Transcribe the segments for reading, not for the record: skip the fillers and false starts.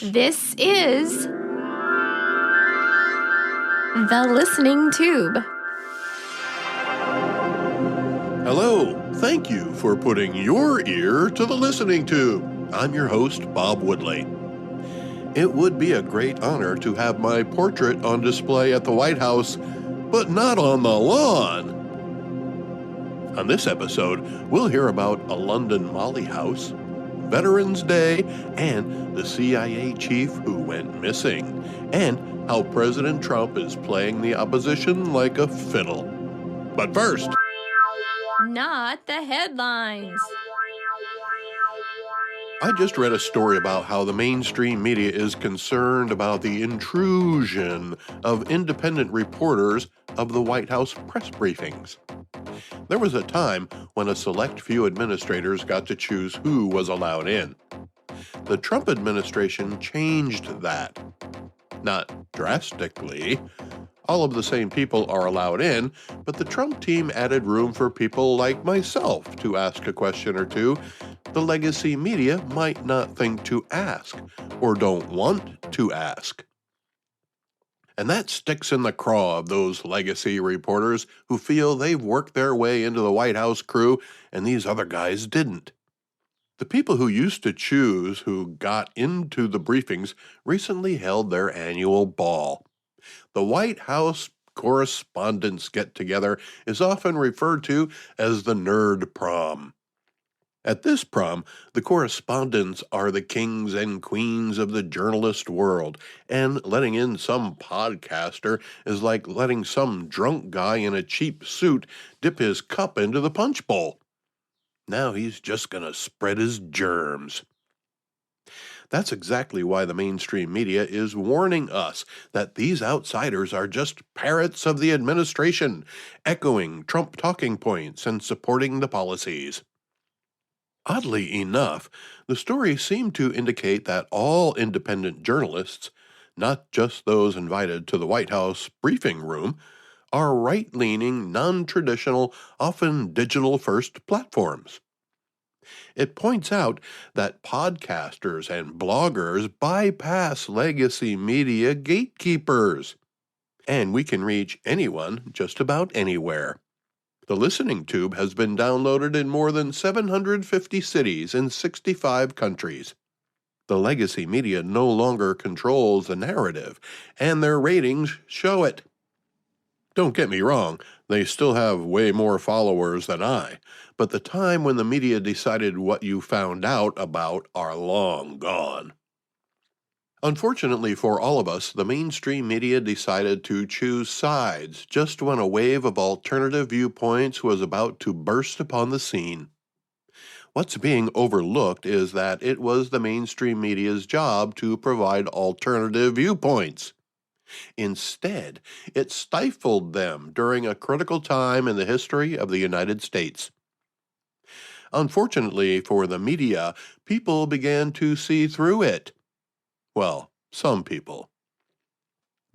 This is The Listening Tube. Hello, thank you for putting your ear to the listening tube. I'm your host, Bob Woodley. It would be a great honor to have my portrait on display at the White House, but not on the lawn. On this episode, we'll hear about a London Molly house, Veterans Day, and the CIA chief who went missing, and how President Trump is playing the opposition like a fiddle. But first, Not the headlines. I just read a story about how the mainstream media is concerned about the intrusion of independent reporters of the White House press briefings. There was a time when a select few administrators got to choose who was allowed in. The Trump administration changed that. Not drastically. All of the same people are allowed in, but the Trump team added room for people like myself to ask a question or two the legacy media might not think to ask or don't want to ask. And that sticks in the craw of those legacy reporters who feel they've worked their way into the White House crew and these other guys didn't. The people who used to choose who got into the briefings recently held their annual ball. The White House Correspondents' Get-Together is often referred to as the Nerd Prom. At this prom, the correspondents are the kings and queens of the journalist world, and letting in some podcaster is like letting some drunk guy in a cheap suit dip his cup into the punch bowl. Now he's just going to spread his germs. That's exactly why the mainstream media is warning us that these outsiders are just parrots of the administration, echoing Trump talking points and supporting the policies. Oddly enough, the story seemed to indicate that all independent journalists, not just those invited to the White House briefing room, are right-leaning, non-traditional, often digital-first platforms. It points out that podcasters and bloggers bypass legacy media gatekeepers, and we can reach anyone just about anywhere. The Listening Tube has been downloaded in more than 750 cities in 65 countries. The legacy media no longer controls the narrative, and their ratings show it. Don't get me wrong, they still have way more followers than I, but the time when the media decided what you found out about are long gone. Unfortunately for all of us, the mainstream media decided to choose sides just when a wave of alternative viewpoints was about to burst upon the scene. What's being overlooked is that it was the mainstream media's job to provide alternative viewpoints. Instead, it stifled them during a critical time in the history of the United States. Unfortunately for the media, people began to see through it. Well, some people.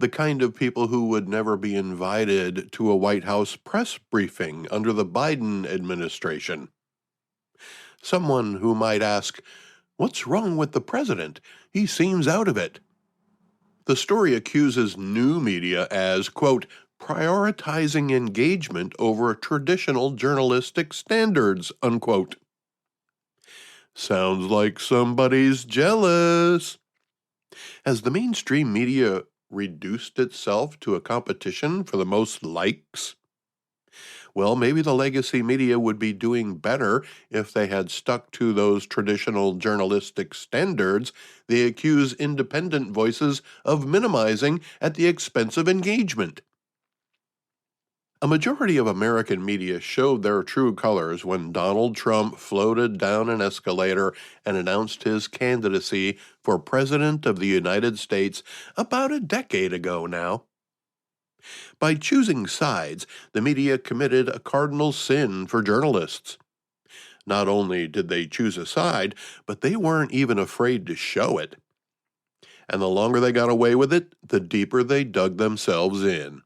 The kind of people who would never be invited to a White House press briefing under the Biden administration. Someone who might ask, "What's wrong with the president? He seems out of it." The story accuses new media as, quote, prioritizing engagement over traditional journalistic standards, unquote. Sounds like somebody's jealous. Has the mainstream media reduced itself to a competition for the most likes? Well, maybe the legacy media would be doing better if they had stuck to those traditional journalistic standards they accuse independent voices of minimizing at the expense of engagement. A majority of American media showed their true colors when Donald Trump floated down an escalator and announced his candidacy for President of the United States about a decade ago now. By choosing sides, the media committed a cardinal sin for journalists. Not only did they choose a side, but they weren't even afraid to show it. And the longer they got away with it, the deeper they dug themselves in.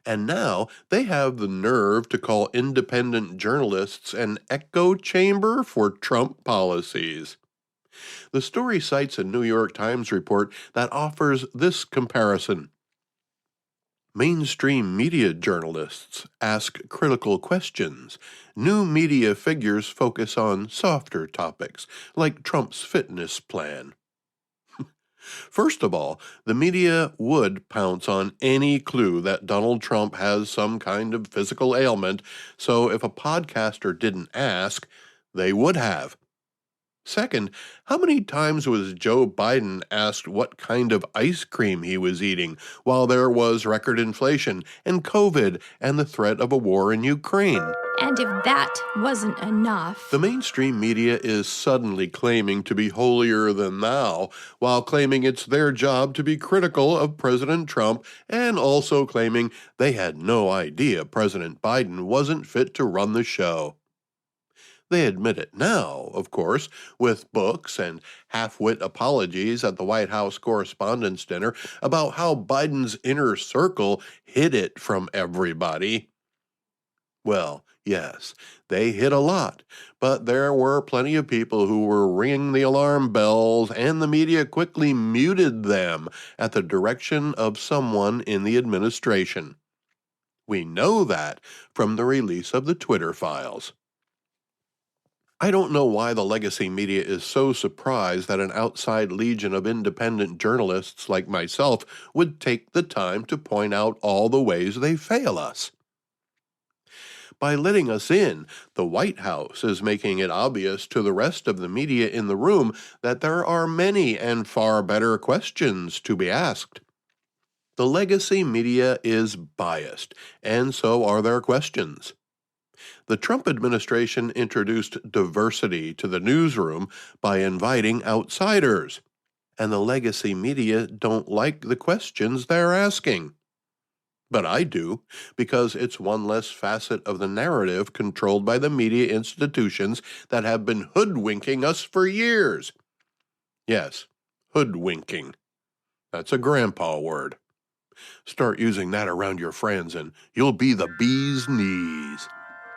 And now they have the nerve to call independent journalists an echo chamber for Trump policies. The story cites a New York Times report that offers this comparison. Mainstream media journalists ask critical questions. New media figures focus on softer topics, like Trump's fitness plan. First of all, the media would pounce on any clue that Donald Trump has some kind of physical ailment, so if a podcaster didn't ask, they would have. Second, how many times was Joe Biden asked what kind of ice cream he was eating while there was record inflation and COVID and the threat of a war in Ukraine? And if that wasn't enough, The mainstream media is suddenly claiming to be holier than thou, while claiming it's their job to be critical of President Trump and also claiming they had no idea President Biden wasn't fit to run the show. They admit it now, of course, with books and half-wit apologies at the White House Correspondents' Dinner about how Biden's inner circle hid it from everybody. Well, yes, they hid a lot, but there were plenty of people who were ringing the alarm bells, and the media quickly muted them at the direction of someone in the administration. We know that from the release of the Twitter files. I don't know why the legacy media is so surprised that an outside legion of independent journalists like myself would take the time to point out all the ways they fail us. By letting us in, the White House is making it obvious to the rest of the media in the room that there are many and far better questions to be asked. The legacy media is biased, and so are their questions. The Trump administration introduced diversity to the newsroom by inviting outsiders, and the legacy media don't like the questions they're asking. But I do, because it's one less facet of the narrative controlled by the media institutions that have been hoodwinking us for years. Yes, hoodwinking. That's a grandpa word. Start using that around your friends and you'll be the bee's knees.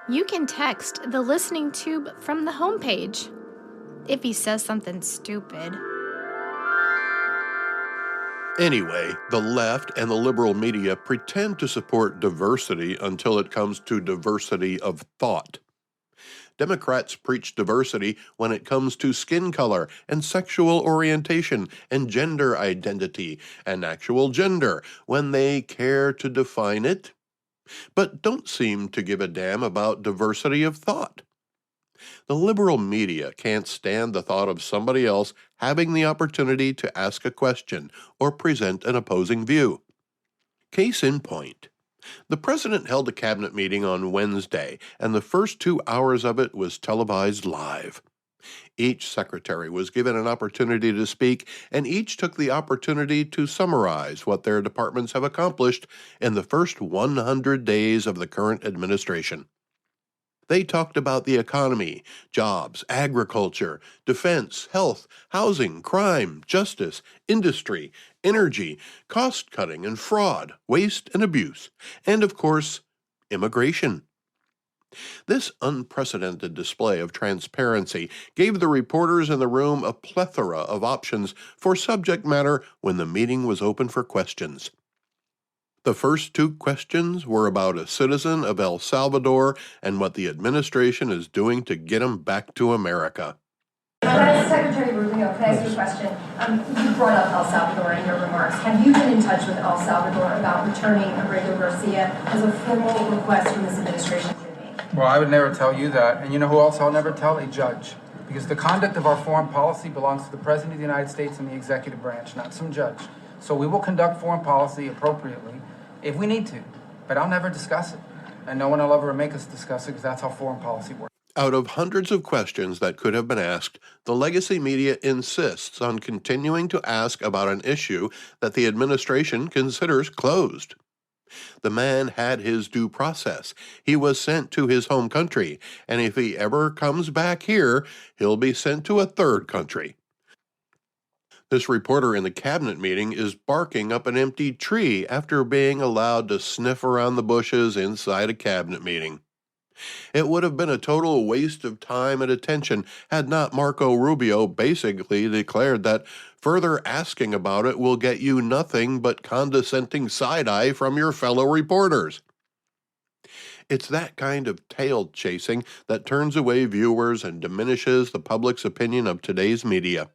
you can text the listening tube from the homepage if he says something stupid. Anyway, the left and the liberal media pretend to support diversity until it comes to diversity of thought. Democrats preach diversity when it comes to skin color and sexual orientation and gender identity and actual gender when they care to define it, but don't seem to give a damn about diversity of thought. The liberal media can't stand the thought of somebody else having the opportunity to ask a question or present an opposing view. Case in point, the president held a cabinet meeting on Wednesday, and the first 2 hours of it was televised live. Each secretary was given an opportunity to speak, and each took the opportunity to summarize what their departments have accomplished in the first 100 days of the current administration. They talked about the economy, jobs, agriculture, defense, health, housing, crime, justice, industry, energy, cost-cutting and fraud, waste and abuse, and of course, immigration. This unprecedented display of transparency gave the reporters in the room a plethora of options for subject matter when the meeting was open for questions. The first 2 questions were about a citizen of El Salvador and what the administration is doing to get him back to America. Secretary Rubio, can I ask you a question? You brought up El Salvador in your remarks. Have you been in touch with El Salvador about returning Abrego Garcia as a formal request from this administration should be? Well, I would never tell you that. And you know who else I'll never tell? A judge. Because the conduct of our foreign policy belongs to the President of the United States and the executive branch, not some judge. So we will conduct foreign policy appropriately if we need to, but I'll never discuss it. And no one will ever make us discuss it because that's how foreign policy works. Out of hundreds of questions that could have been asked, the legacy media insists on continuing to ask about an issue that the administration considers closed. The man had his due process. He was sent to his home country, and if he ever comes back here, he'll be sent to a third country. This reporter in the cabinet meeting is barking up an empty tree after being allowed to sniff around the bushes inside a cabinet meeting. It would have been a total waste of time and attention had not Marco Rubio basically declared that further asking about it will get you nothing but condescending side-eye from your fellow reporters. It's that kind of tail chasing that turns away viewers and diminishes the public's opinion of today's media.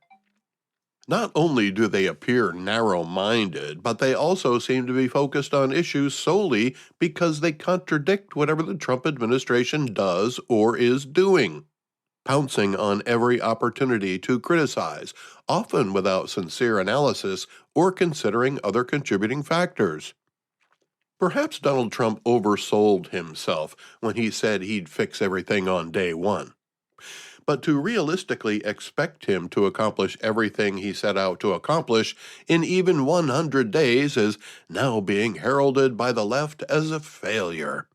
Not only do they appear narrow-minded, but they also seem to be focused on issues solely because they contradict whatever the Trump administration does or is doing, pouncing on every opportunity to criticize, often without sincere analysis or considering other contributing factors. Perhaps Donald Trump oversold himself when he said he'd fix everything on day one. But to realistically expect him to accomplish everything he set out to accomplish in even 100 days is now being heralded by the left as a failure.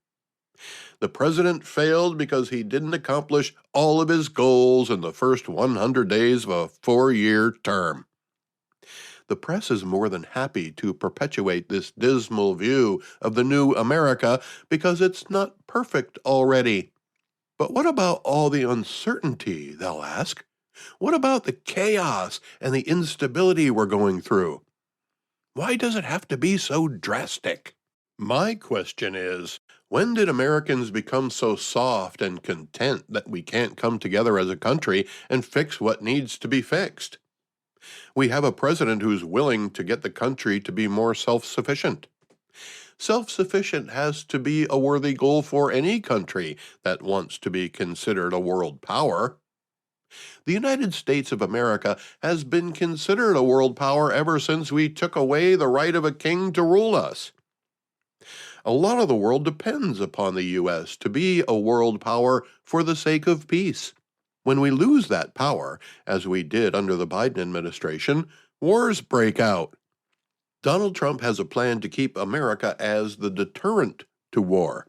The president failed because he didn't accomplish all of his goals in the first 100 days of a 4-year term. The press is more than happy to perpetuate this dismal view of the new America because it's not perfect already. But what about all the uncertainty, they'll ask? What about the chaos and the instability we're going through? Why does it have to be so drastic? My question is, when did Americans become so soft and content that we can't come together as a country and fix what needs to be fixed? We have a president who's willing to get the country to be more self-sufficient. Self-sufficient has to be a worthy goal for any country that wants to be considered a world power. The United States of America has been considered a world power ever since we took away the right of a king to rule us. A lot of the world depends upon the U.S. to be a world power for the sake of peace. When we lose that power, as we did under the Biden administration, wars break out. Donald Trump has a plan to keep America as the deterrent to war.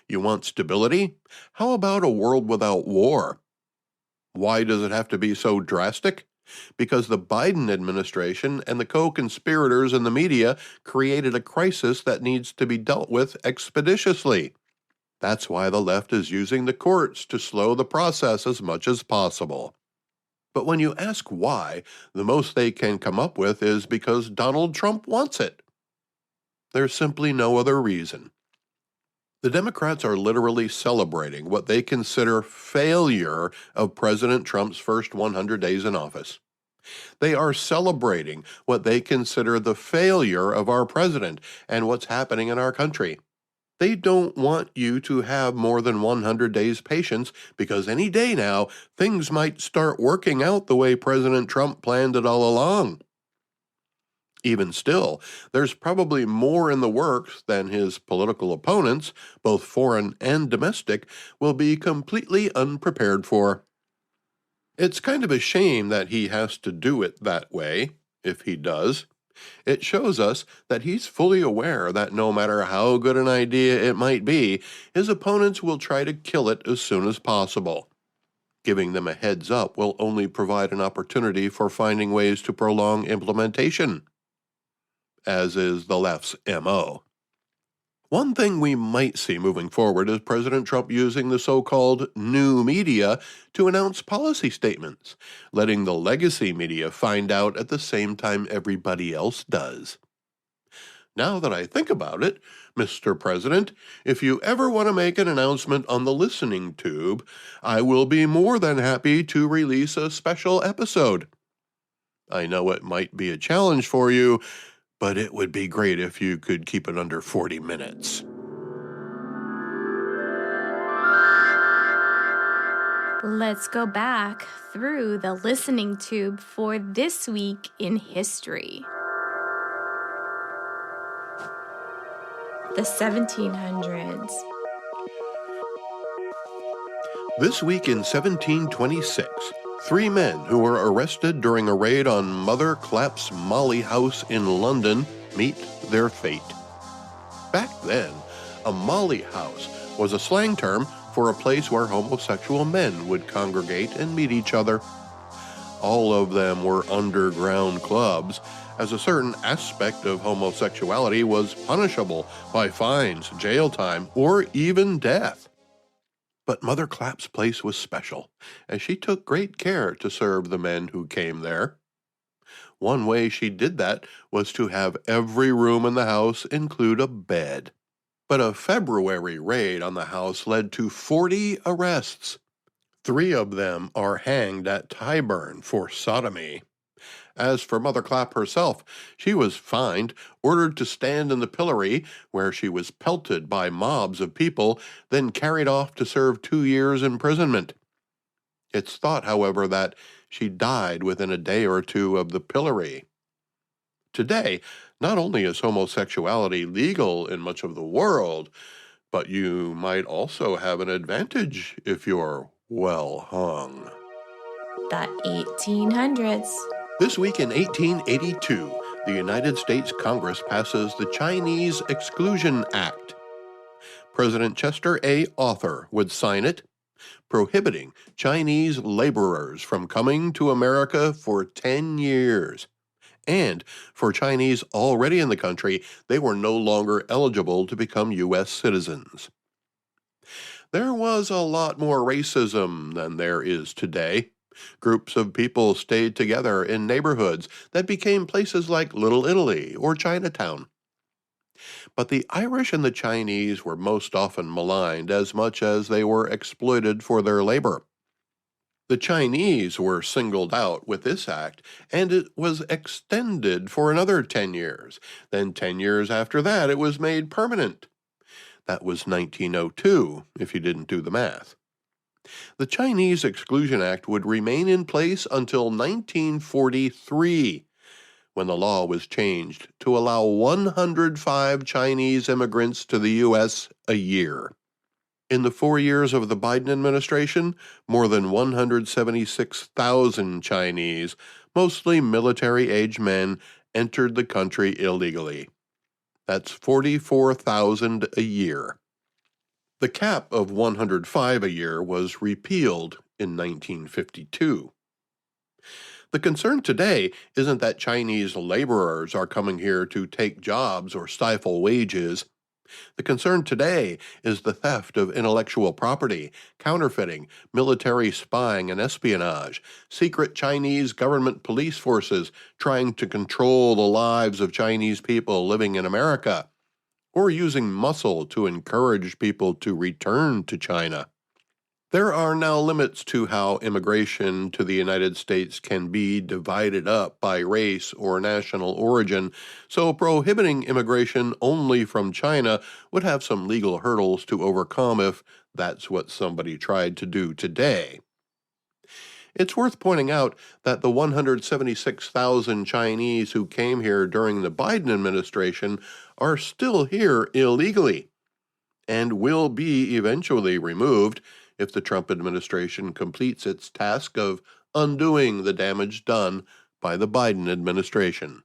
You want stability? How about a world without war? Why does it have to be so drastic? Because the Biden administration and the co-conspirators in the media created a crisis that needs to be dealt with expeditiously. That's why the left is using the courts to slow the process as much as possible. But when you ask why, the most they can come up with is because Donald Trump wants it. There's simply no other reason. The Democrats are literally celebrating what they consider failure of President Trump's first 100 days in office. They are celebrating what they consider the failure of our president and what's happening in our country. They don't want you to have more than 100 days patience because any day now, things might start working out the way President Trump planned it all along. Even still, there's probably more in the works than his political opponents, both foreign and domestic, will be completely unprepared for. It's kind of a shame that he has to do it that way, if he does. It shows us that he's fully aware that no matter how good an idea it might be, his opponents will try to kill it as soon as possible. Giving them a heads up will only provide an opportunity for finding ways to prolong implementation, as is the left's MO. One thing we might see moving forward is President Trump using the so-called new media to announce policy statements, letting the legacy media find out at the same time everybody else does. Now that I think about it, Mr. President, if you ever want to make an announcement on the listening tube, I will be more than happy to release a special episode. I know it might be a challenge for you, but it would be great if you could keep it under 40 minutes. Let's go back through the listening tube for this week in history. The 1700s. This week in 1726, 3 men who were arrested during a raid on Mother Clapp's Molly House in London meet their fate. Back then, a Molly House was a slang term for a place where homosexual men would congregate and meet each other. All of them were underground clubs, as a certain aspect of homosexuality was punishable by fines, jail time, or even death. But Mother Clap's place was special, as she took great care to serve the men who came there. One way she did that was to have every room in the house include a bed. But a February raid on the house led to 40 arrests. 3 of them are hanged at Tyburn for sodomy. As for Mother Clap herself, she was fined, ordered to stand in the pillory, where she was pelted by mobs of people, then carried off to serve 2 years' imprisonment. It's thought, however, that she died within a day or two of the pillory. Today, not only is homosexuality legal in much of the world, but you might also have an advantage if you're well hung. The 1800s. This week in 1882, the United States Congress passes the Chinese Exclusion Act. President Chester A. Arthur would sign it, prohibiting Chinese laborers from coming to America for 10 years. And for Chinese already in the country, they were no longer eligible to become U.S. citizens. There was a lot more racism than there is today. Groups of people stayed together in neighborhoods that became places like Little Italy or Chinatown. But the Irish and the Chinese were most often maligned as much as they were exploited for their labor. The Chinese were singled out with this act, and it was extended for another 10 years. Then 10 years after that, it was made permanent. That was 1902, if you didn't do the math. The Chinese Exclusion Act would remain in place until 1943, when the law was changed to allow 105 Chinese immigrants to the U.S. a year. In the 4 years of the Biden administration, more than 176,000 Chinese, mostly military-age men, entered the country illegally. That's 44,000 a year. The cap of 105 a year was repealed in 1952. The concern today isn't that Chinese laborers are coming here to take jobs or stifle wages. The concern today is the theft of intellectual property, counterfeiting, military spying and espionage, secret Chinese government police forces trying to control the lives of Chinese people living in America, or using muscle to encourage people to return to China. There are now limits to how immigration to the United States can be divided up by race or national origin, so prohibiting immigration only from China would have some legal hurdles to overcome if that's what somebody tried to do today. It's worth pointing out that the 176,000 Chinese who came here during the Biden administration are still here illegally and will be eventually removed if the Trump administration completes its task of undoing the damage done by the Biden administration.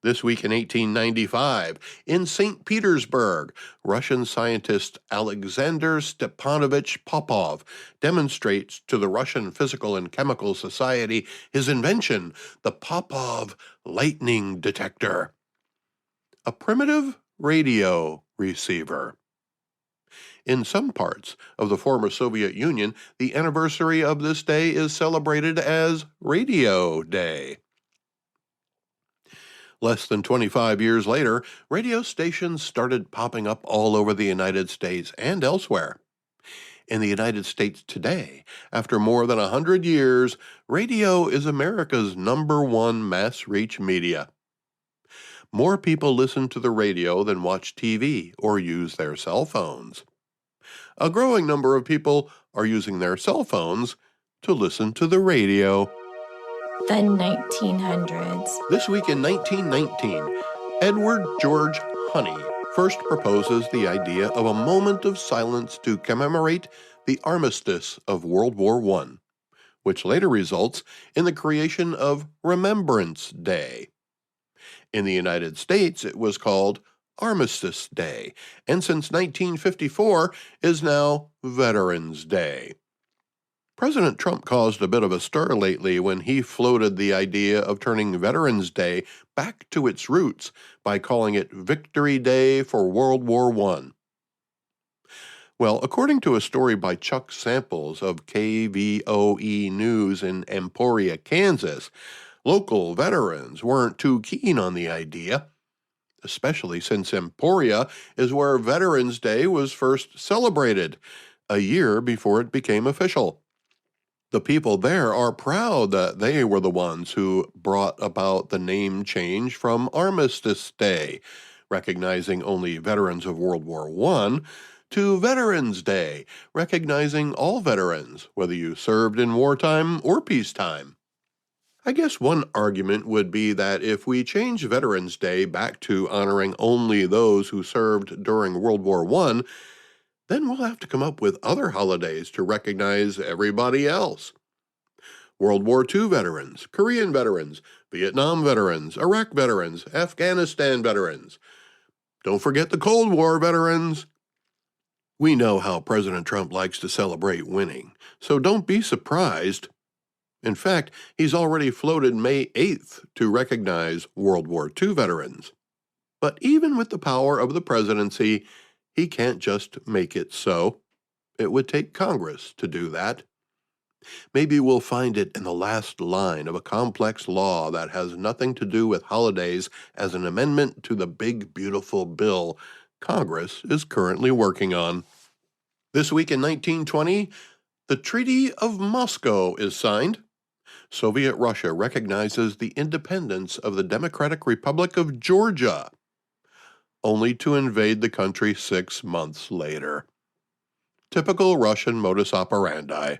This week in 1895, in St. Petersburg, Russian scientist Alexander Stepanovich Popov demonstrates to the Russian Physical and Chemical Society his invention, the Popov lightning detector, a primitive radio receiver. In some parts of the former Soviet Union, the anniversary of this day is celebrated as Radio Day. Less than 25 years later, radio stations started popping up all over the United States and elsewhere. In the United States today, after more than 100 years, radio is America's #1 mass-reach media. More people listen to the radio than watch TV or use their cell phones. A growing number of people are using their cell phones to listen to the radio. The 1900s. This week in 1919, Edward George Honey first proposes the idea of a moment of silence to commemorate the armistice of World War I, which later results in the creation of Remembrance Day. In the United States, it was called Armistice Day, and since 1954 is now Veterans Day. President Trump caused a bit of a stir lately when he floated the idea of turning Veterans Day back to its roots by calling it Victory Day for World War I. Well, according to a story by Chuck Samples of KVOE News in Emporia, Kansas, local veterans weren't too keen on the idea, especially since Emporia is where Veterans Day was first celebrated, a year before it became official. The people there are proud that they were the ones who brought about the name change from Armistice Day, recognizing only veterans of World War I, to Veterans Day, recognizing all veterans, whether you served in wartime or peacetime. I guess one argument would be that if we change Veterans Day back to honoring only those who served during World War I, then we'll have to come up with other holidays to recognize everybody else. World War II veterans, Korean veterans, Vietnam veterans, Iraq veterans, Afghanistan veterans. Don't forget the Cold War veterans. We know how President Trump likes to celebrate winning, so don't be surprised. In fact, he's already floated May 8th to recognize World War II veterans. But even with the power of the presidency, he can't just make it so. It would take Congress to do that. Maybe we'll find it in the last line of a complex law that has nothing to do with holidays as an amendment to the big, beautiful bill Congress is currently working on. This week in 1920, the Treaty of Moscow is signed. Soviet Russia recognizes the independence of the Democratic Republic of Georgia, only to invade the country 6 months later. Typical Russian modus operandi.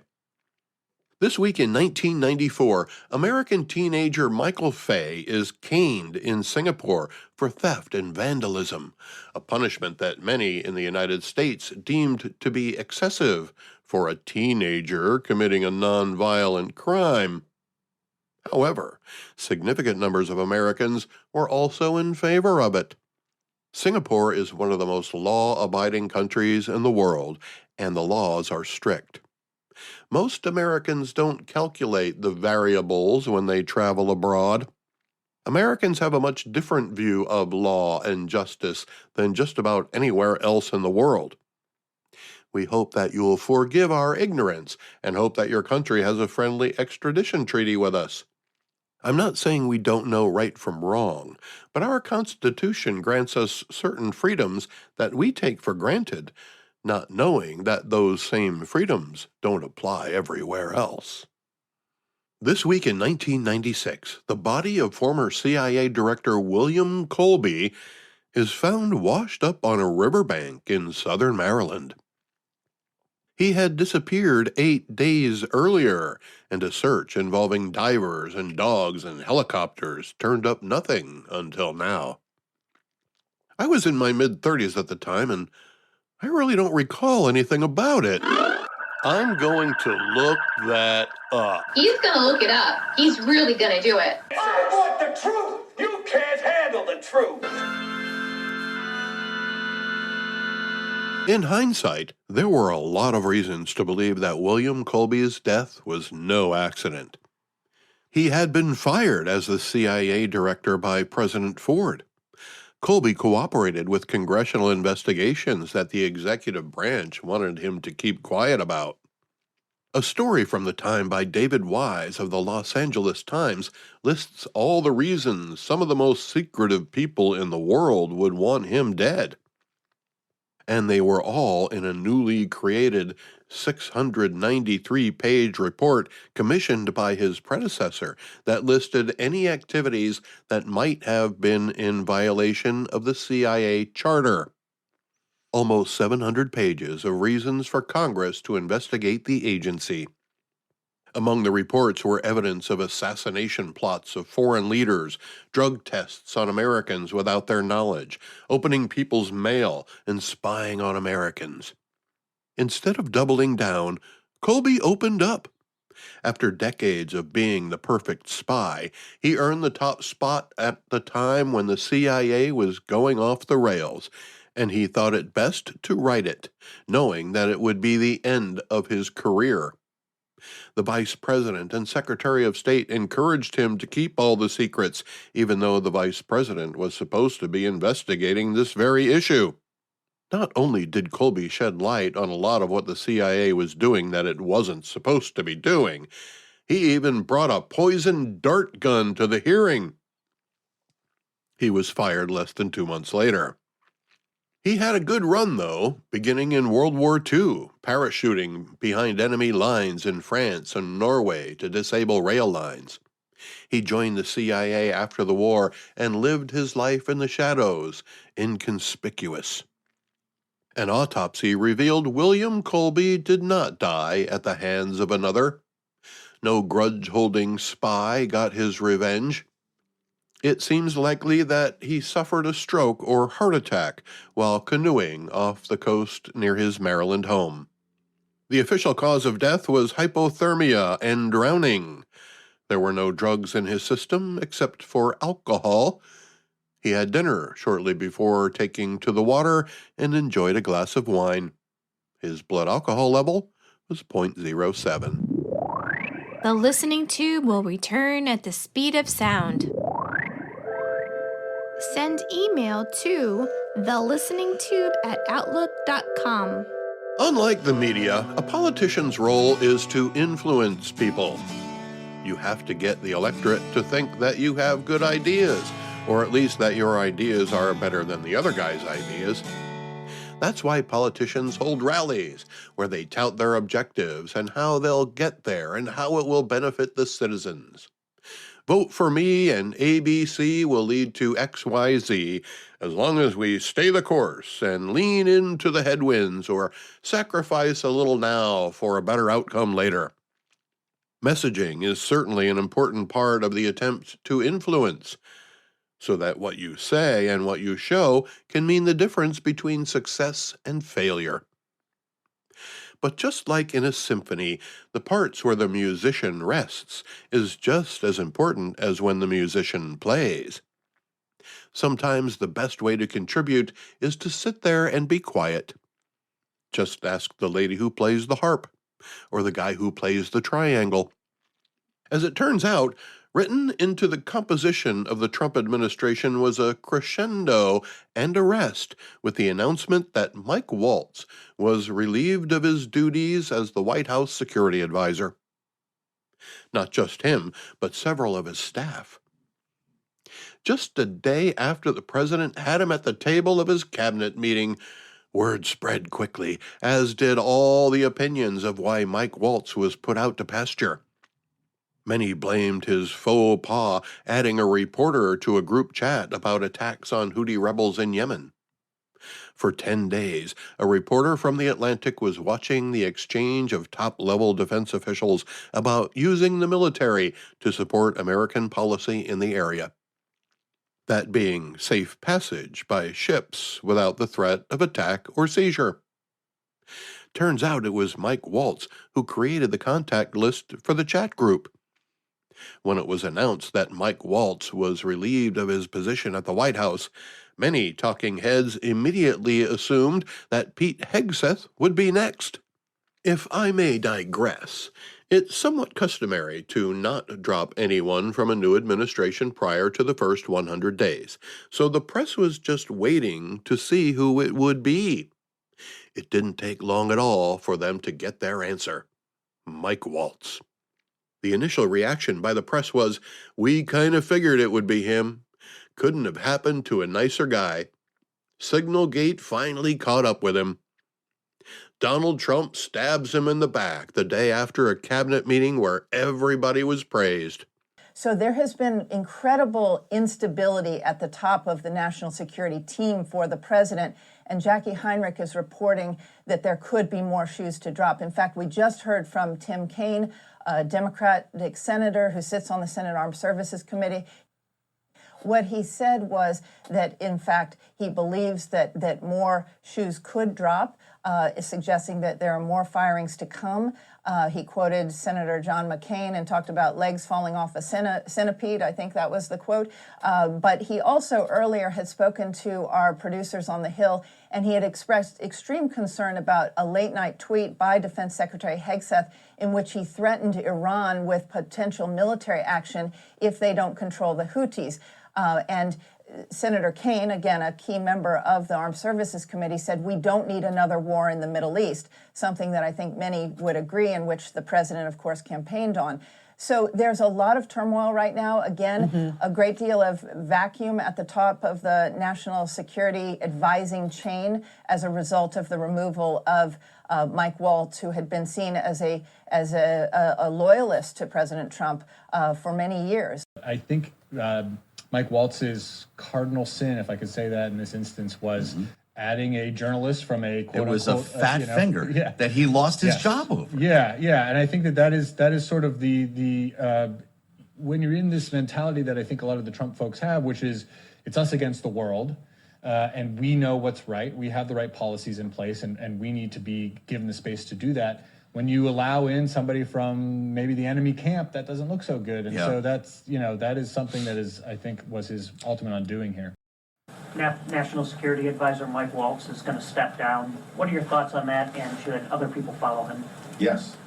This week in 1994, American teenager Michael Fay is caned in Singapore for theft and vandalism, a punishment that many in the United States deemed to be excessive for a teenager committing a nonviolent crime. However, significant numbers of Americans were also in favor of it. Singapore is one of the most law-abiding countries in the world, and the laws are strict. Most Americans don't calculate the variables when they travel abroad. Americans have a much different view of law and justice than just about anywhere else in the world. We hope that you'll forgive our ignorance and hope that your country has a friendly extradition treaty with us. I'm not saying we don't know right from wrong, but our Constitution grants us certain freedoms that we take for granted, not knowing that those same freedoms don't apply everywhere else. This week in 1996, the body of former CIA Director William Colby is found washed up on a riverbank in southern Maryland. He had disappeared 8 days earlier, and a search involving divers and dogs and helicopters turned up nothing until now. I was in my mid-30s at the time, and I really don't recall anything about it. I'm going to look that up. He's gonna look it up. He's really gonna do it. I want the truth! You can't handle the truth! In hindsight, there were a lot of reasons to believe that William Colby's death was no accident. He had been fired as the CIA director by President Ford. Colby cooperated with congressional investigations that the executive branch wanted him to keep quiet about. A story from the time by David Wise of the Los Angeles Times lists all the reasons some of the most secretive people in the world would want him dead. And they were all in a newly created 693-page report commissioned by his predecessor that listed any activities that might have been in violation of the CIA charter. Almost 700 pages of reasons for Congress to investigate the agency. Among the reports were evidence of assassination plots of foreign leaders, drug tests on Americans without their knowledge, opening people's mail, and spying on Americans. Instead of doubling down, Colby opened up. After decades of being the perfect spy, he earned the top spot at the time when the CIA was going off the rails, and he thought it best to write it, knowing that it would be the end of his career. The Vice President and Secretary of State encouraged him to keep all the secrets, even though the Vice President was supposed to be investigating this very issue. Not only did Colby shed light on a lot of what the CIA was doing that it wasn't supposed to be doing, he even brought a poison dart gun to the hearing. He was fired less than 2 months later. He had a good run, though, beginning in World War II, parachuting behind enemy lines in France and Norway to disable rail lines. He joined the CIA after the war and lived his life in the shadows, inconspicuous. An autopsy revealed William Colby did not die at the hands of another. No grudge-holding spy got his revenge. It seems likely that he suffered a stroke or heart attack while canoeing off the coast near his Maryland home. The official cause of death was hypothermia and drowning. There were no drugs in his system except for alcohol. He had dinner shortly before taking to the water and enjoyed a glass of wine. His blood alcohol level was 0.07. The listening tube will return at the speed of sound. Send email to thelisteningtube@outlook.com. Unlike the media, a politician's role is to influence people. You have to get the electorate to think that you have good ideas, or at least that your ideas are better than the other guy's ideas. That's why politicians hold rallies, where they tout their objectives and how they'll get there and how it will benefit the citizens. Vote for me and ABC will lead to XYZ as long as we stay the course and lean into the headwinds or sacrifice a little now for a better outcome later. Messaging is certainly an important part of the attempt to influence, so that what you say and what you show can mean the difference between success and failure. But just like in a symphony, the parts where the musician rests is just as important as when the musician plays. Sometimes the best way to contribute is to sit there and be quiet. Just ask the lady who plays the harp, or the guy who plays the triangle. As it turns out, written into the composition of the Trump administration was a crescendo and a rest with the announcement that Mike Waltz was relieved of his duties as the White House security advisor. Not just him, but several of his staff. Just a day after the president had him at the table of his cabinet meeting, word spread quickly, as did all the opinions of why Mike Waltz was put out to pasture. Many blamed his faux pas adding a reporter to a group chat about attacks on Houthi rebels in Yemen. For 10 days, a reporter from The Atlantic was watching the exchange of top-level defense officials about using the military to support American policy in the area. That being safe passage by ships without the threat of attack or seizure. Turns out it was Mike Waltz who created the contact list for the chat group. When it was announced that Mike Waltz was relieved of his position at the White House, many talking heads immediately assumed that Pete Hegseth would be next. If I may digress, it's somewhat customary to not drop anyone from a new administration prior to the first 100 days, so the press was just waiting to see who it would be. It didn't take long at all for them to get their answer: Mike Waltz. The initial reaction by the press was, "We kind of figured it would be him. Couldn't have happened to a nicer guy. Signalgate finally caught up with him. Donald Trump stabs him in the back the day after a cabinet meeting where everybody was praised." So there has been incredible instability at the top of the national security team for the president, and Jackie Heinrich is reporting that there could be more shoes to drop. In fact, we just heard from Tim Kaine, a Democratic senator who sits on the Senate Armed Services Committee. What he said was that, in fact, he believes that more shoes could drop, suggesting that there are more firings to come. He quoted Senator John McCain and talked about legs falling off a centipede. I think that was the quote. But he also earlier had spoken to our producers on the Hill, and he had expressed extreme concern about a late-night tweet by Defense Secretary Hegseth in which he threatened Iran with potential military action if they don't control the Houthis. And Senator Kaine, again, a key member of the Armed Services Committee, said we don't need another war in the Middle East, something that I think many would agree, and which the president, of course, campaigned on. So there's a lot of turmoil right now. Again, a great deal of vacuum at the top of the national security advising chain as a result of the removal of Mike Waltz, who had been seen as a loyalist to President Trump for many years. I think Mike Waltz's cardinal sin, if I could say that in this instance, was adding a journalist from a quote-unquote... It was a fat finger that he lost his job over. Yeah, and I think that is sort of the when you're in this mentality that I think a lot of the Trump folks have, which is it's us against the world, and we know what's right. We have the right policies in place, and we need to be given the space to do that. When you allow in somebody from maybe the enemy camp, that doesn't look so good. And so that's, that is something that is, I think, was his ultimate undoing here. National Security Advisor Mike Waltz is going to step down. What are your thoughts on that, and should other people follow him? Yes.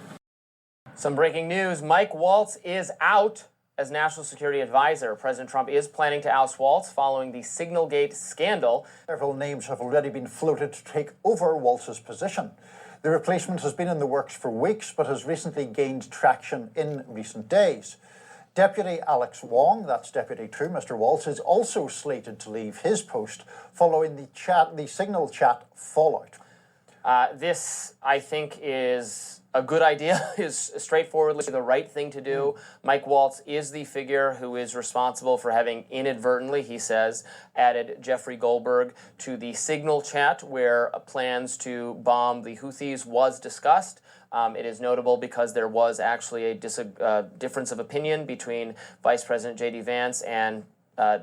Some breaking news. Mike Waltz is out as National Security Advisor. President Trump is planning to oust Waltz following the Signalgate scandal. Several names have already been floated to take over Waltz's position. The replacement has been in the works for weeks, but has recently gained traction in recent days. Deputy Alex Wong, that's Deputy 2, Mr. Waltz, is also slated to leave his post following the Signal chat fallout. This, I think, is a good idea, is straightforwardly the right thing to do. Mike Waltz is the figure who is responsible for having inadvertently, he says, added Jeffrey Goldberg to the Signal chat where plans to bomb the Houthis was discussed. It is notable because there was actually a difference of opinion between Vice President J.D. Vance and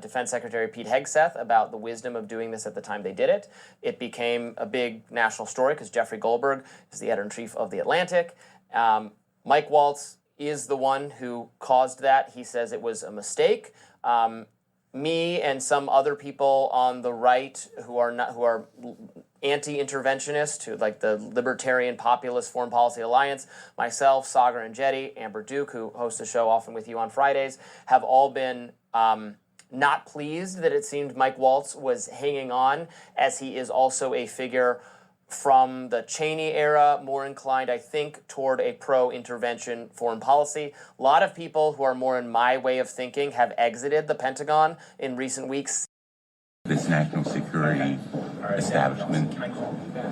Defense Secretary Pete Hegseth about the wisdom of doing this at the time they did it. It became a big national story because Jeffrey Goldberg is the editor-in-chief of The Atlantic. Mike Waltz is the one who caused that. He says it was a mistake. Me and some other people on the right who are anti-interventionist, who like the Libertarian Populist Foreign Policy Alliance, myself, Sagar and Jetty, Amber Duke, who hosts a show often with you on Fridays, have all been not pleased that it seemed Mike Waltz was hanging on, as he is also a figure from the Cheney era, more inclined, I think, toward a pro-intervention foreign policy. A lot of people who are more in my way of thinking have exited the Pentagon in recent weeks. This national security establishment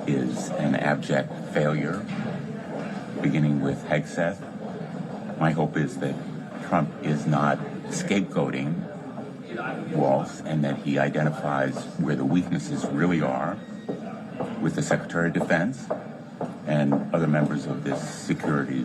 is an abject failure, beginning with Hegseth. My hope is that Trump is not scapegoating Waltz and that he identifies where the weaknesses really are with the Secretary of Defense and other members of this security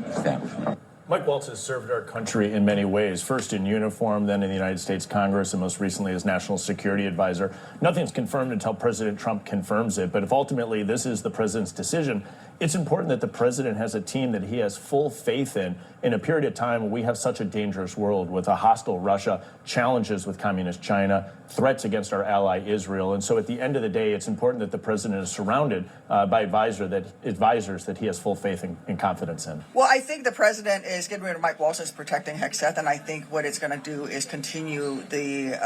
establishment. Mike Waltz has served our country in many ways, first in uniform, then in the United States Congress, and most recently as National Security Advisor. Nothing's confirmed until President Trump confirms it, but if ultimately this is the president's decision, it's important that the president has a team that he has full faith in a period of time when we have such a dangerous world with a hostile Russia, challenges with communist China, threats against our ally Israel. And so at the end of the day, it's important that the president is surrounded by advisors that he has full faith and confidence in. Well, I think the president is getting rid of Mike Waltz, is protecting Hegseth, and I think what it's going to do is continue the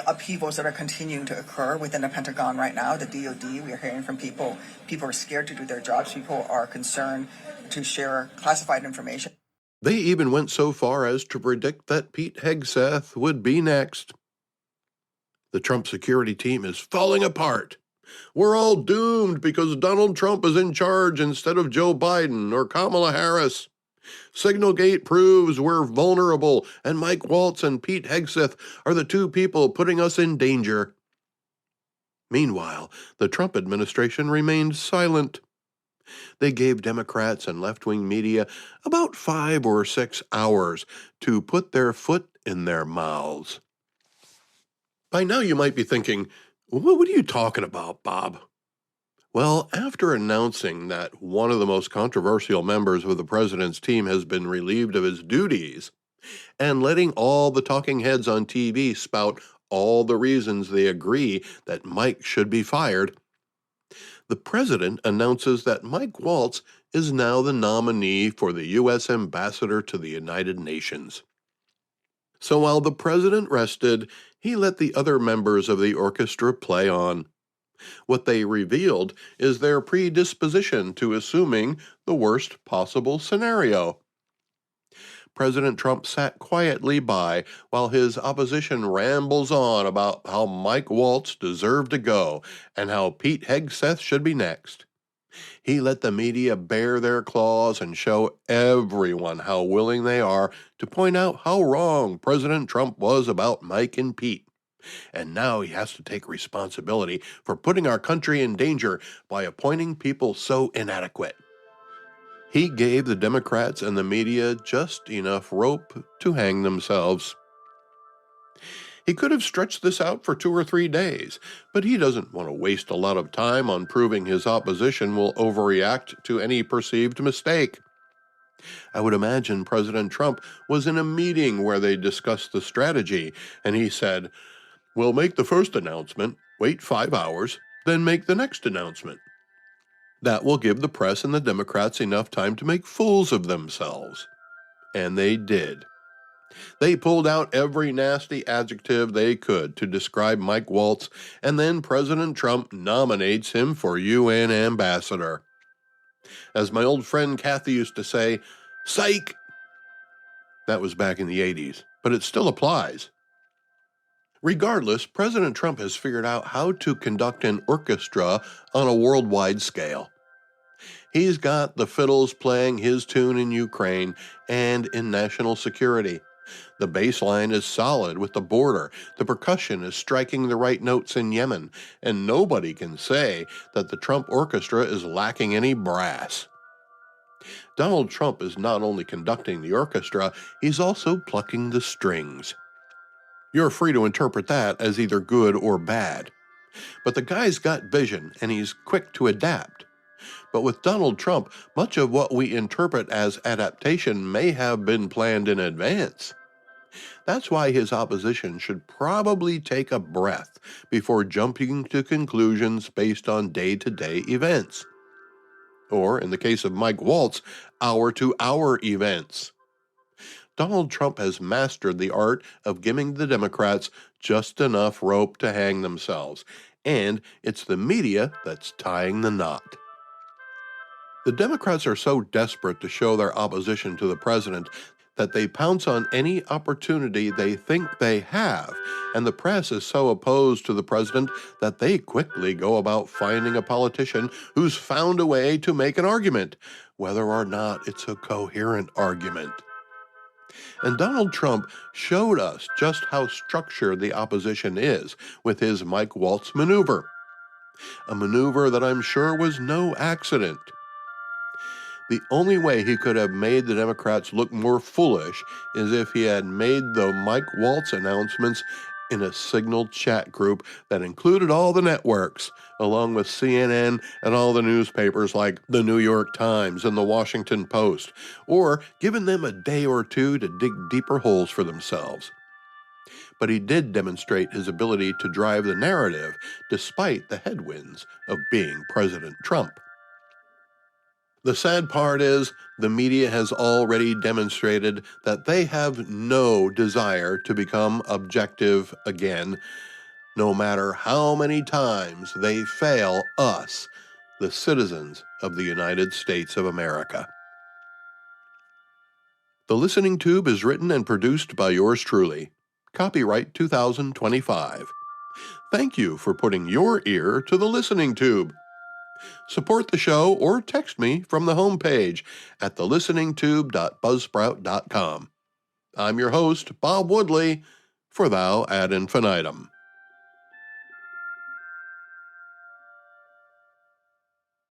upheavals that are continuing to occur within the Pentagon right now. The DOD, we are hearing from people are scared to do their jobs. People are concerned to share classified information. They even went so far as to predict that Pete Hegseth would be next. The Trump security team is falling apart. We're all doomed because Donald Trump is in charge instead of Joe Biden or Kamala Harris. Signalgate proves we're vulnerable, and Mike Waltz and Pete Hegseth are the two people putting us in danger. Meanwhile, the Trump administration remained silent. They gave Democrats and left-wing media about 5 or 6 hours to put their foot in their mouths. By now you might be thinking, what are you talking about, Bob? Well, after announcing that one of the most controversial members of the president's team has been relieved of his duties, and letting all the talking heads on TV spout all the reasons they agree that Mike should be fired, the president announces that Mike Waltz is now the nominee for the U.S. ambassador to the United Nations. So while the president rested, he let the other members of the orchestra play on. What they revealed is their predisposition to assuming the worst possible scenario. President Trump sat quietly by while his opposition rambles on about how Mike Waltz deserved to go and how Pete Hegseth should be next. He let the media bare their claws and show everyone how willing they are to point out how wrong President Trump was about Mike and Pete. And now he has to take responsibility for putting our country in danger by appointing people so inadequate. He gave the Democrats and the media just enough rope to hang themselves. He could have stretched this out for 2 or 3 days, but he doesn't want to waste a lot of time on proving his opposition will overreact to any perceived mistake. I would imagine President Trump was in a meeting where they discussed the strategy, and he said, "We'll make the first announcement, wait 5 hours, then make the next announcement. That will give the press and the Democrats enough time to make fools of themselves." And they did. They pulled out every nasty adjective they could to describe Mike Waltz, and then President Trump nominates him for UN ambassador. As my old friend Kathy used to say, psych! That was back in the 80s, but it still applies. Regardless, President Trump has figured out how to conduct an orchestra on a worldwide scale. He's got the fiddles playing his tune in Ukraine and in national security. The bass line is solid with the border, the percussion is striking the right notes in Yemen, and nobody can say that the Trump orchestra is lacking any brass. Donald Trump is not only conducting the orchestra, he's also plucking the strings. You're free to interpret that as either good or bad. But the guy's got vision, and he's quick to adapt. But with Donald Trump, much of what we interpret as adaptation may have been planned in advance. That's why his opposition should probably take a breath before jumping to conclusions based on day-to-day events. Or, in the case of Mike Waltz, hour-to-hour events. Donald Trump has mastered the art of giving the Democrats just enough rope to hang themselves, and it's the media that's tying the knot. The Democrats are so desperate to show their opposition to the president that they pounce on any opportunity they think they have, and the press is so opposed to the president that they quickly go about finding a politician who's found a way to make an argument, whether or not it's a coherent argument. And Donald Trump showed us just how structured the opposition is with his Mike Waltz maneuver. A maneuver that I'm sure was no accident. The only way he could have made the Democrats look more foolish is if he had made the Mike Waltz announcements in a signal chat group that included all the networks, along with CNN and all the newspapers like the New York Times and the Washington Post, or given them a day or two to dig deeper holes for themselves. But he did demonstrate his ability to drive the narrative despite the headwinds of being President Trump. The sad part is the media has already demonstrated that they have no desire to become objective again, no matter how many times they fail us, the citizens of the United States of America. The Listening Tube is written and produced by yours truly. Copyright 2025. Thank you for putting your ear to the Listening Tube. Support the show or text me from the homepage at thelisteningtube.buzzsprout.com. I'm your host, Bob Woodley, for Thou ad infinitum.